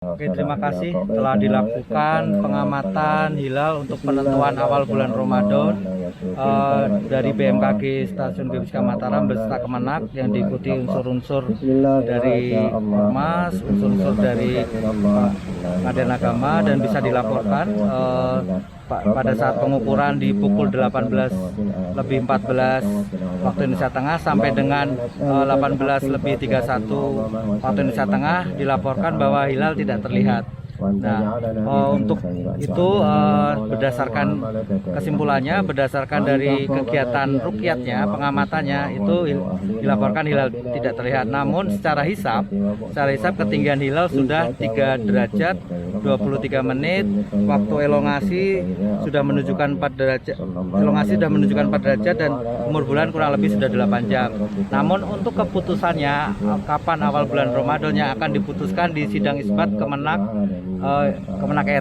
Oke, terima kasih telah dilakukan pengamatan hilal untuk penentuan awal bulan Ramadan dari BMKG Stasiun Geofisika Mataram beserta Kemenak yang diikuti unsur-unsur dari Ormas, unsur-unsur dari Pengadilan Agama, dan bisa dilaporkan pada saat pengukuran di pukul 18:14 waktu Indonesia Tengah sampai dengan 18:31 waktu Indonesia Tengah dilaporkan bahwa hilal tidak terlihat. Nah, untuk itu berdasarkan kesimpulannya, berdasarkan dari kegiatan rukyatnya, pengamatannya, itu dilaporkan hilal tidak terlihat. Namun secara hisab ketinggian hilal sudah 3 derajat 23 menit. Waktu elongasi sudah menunjukkan 4 derajat. Elongasi sudah menunjukkan 4 derajat dan umur bulan kurang lebih sudah 8 jam. Namun untuk keputusannya kapan awal bulan Ramadannya akan diputuskan di sidang isbat Kemenak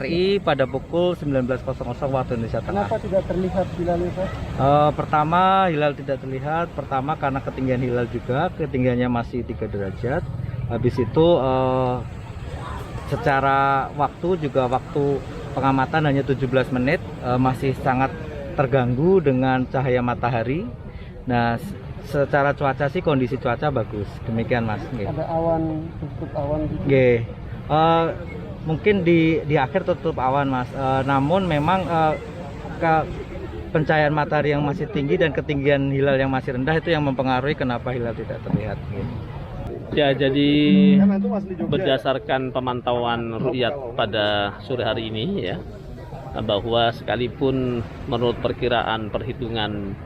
RI pada pukul 19:00 waktu Indonesia Tengah. Kenapa tidak terlihat hilalnya, Pak? Pertama, hilal tidak terlihat. Pertama karena ketinggian hilal juga, ketinggiannya masih 3 derajat. Habis itu secara waktu pengamatan hanya 17 menit, masih sangat terganggu dengan cahaya matahari. Nah, secara cuaca sih kondisi cuaca bagus. Demikian, Mas. Ada awan, tutup awan gitu. Mungkin di akhir tutup awan, Mas. Namun memang pencahayaan matahari yang masih tinggi dan ketinggian hilal yang masih rendah itu yang mempengaruhi kenapa hilal tidak terlihat. Ya, jadi berdasarkan pemantauan rukyat pada sore hari ini ya, bahwa sekalipun menurut perkiraan perhitungan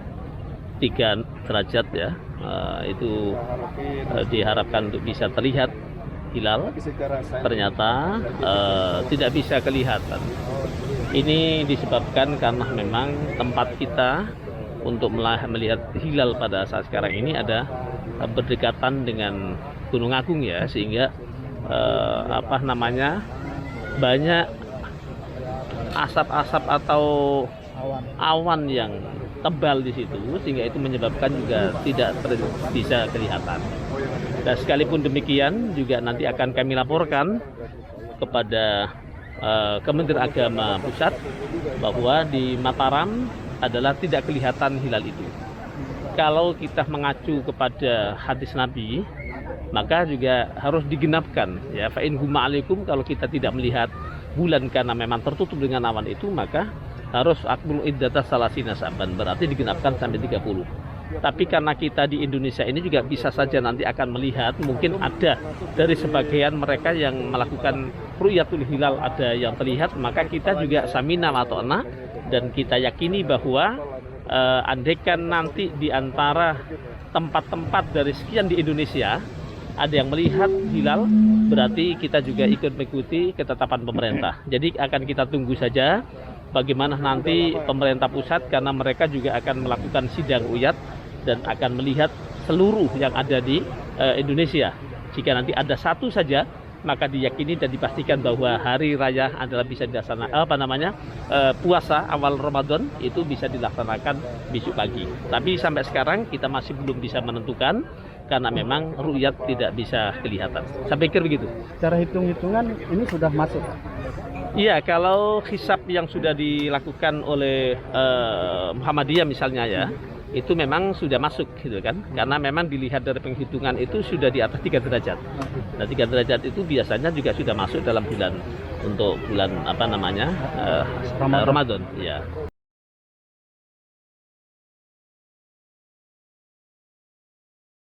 3 derajat ya, itu diharapkan untuk bisa terlihat hilal, ternyata tidak bisa kelihatan. Ini disebabkan karena memang tempat kita untuk melihat hilal pada saat sekarang ini ada berdekatan dengan Gunung Agung ya, sehingga banyak asap-asap atau awan yang tebal di situ, sehingga itu menyebabkan juga tidak bisa kelihatan. Dan sekalipun demikian juga nanti akan kami laporkan kepada Kementerian Agama Pusat bahwa di Mataram adalah tidak kelihatan hilal itu. Kalau kita mengacu kepada hadis Nabi, maka juga harus digenapkan ya, fa in huma alaikum, kalau kita tidak melihat bulan karena memang tertutup dengan awan itu, maka harus akmul iddata salasina saban, berarti digenapkan sampai 30. Tapi karena kita di Indonesia ini juga bisa saja nanti akan melihat, mungkin ada dari sebagian mereka yang melakukan ru'yatul hilal ada yang terlihat, maka kita juga samina wa ta'na, dan kita yakini bahwa andaikan nanti di antara tempat-tempat dari sekian di Indonesia ada yang melihat hilal, berarti kita juga ikut mengikuti ketetapan pemerintah. Jadi akan kita tunggu saja bagaimana nanti pemerintah pusat, karena mereka juga akan melakukan sidang ru'yat dan akan melihat seluruh yang ada di Indonesia. Jika nanti ada satu saja, maka diyakini dan dipastikan bahwa hari raya adalah bisa dilaksanakan, puasa awal Ramadan itu bisa dilaksanakan besok pagi. Tapi sampai sekarang kita masih belum bisa menentukan karena memang ru'yat tidak bisa kelihatan. Saya pikir begitu. Cara hitung-hitungan ini sudah masuk. Iya, kalau hisab yang sudah dilakukan oleh Muhammadiyah misalnya ya, itu memang sudah masuk gitu kan, karena memang dilihat dari penghitungan itu sudah di atas 3 derajat. Nah, 3 derajat itu biasanya juga sudah masuk dalam bulan Ramadan ya.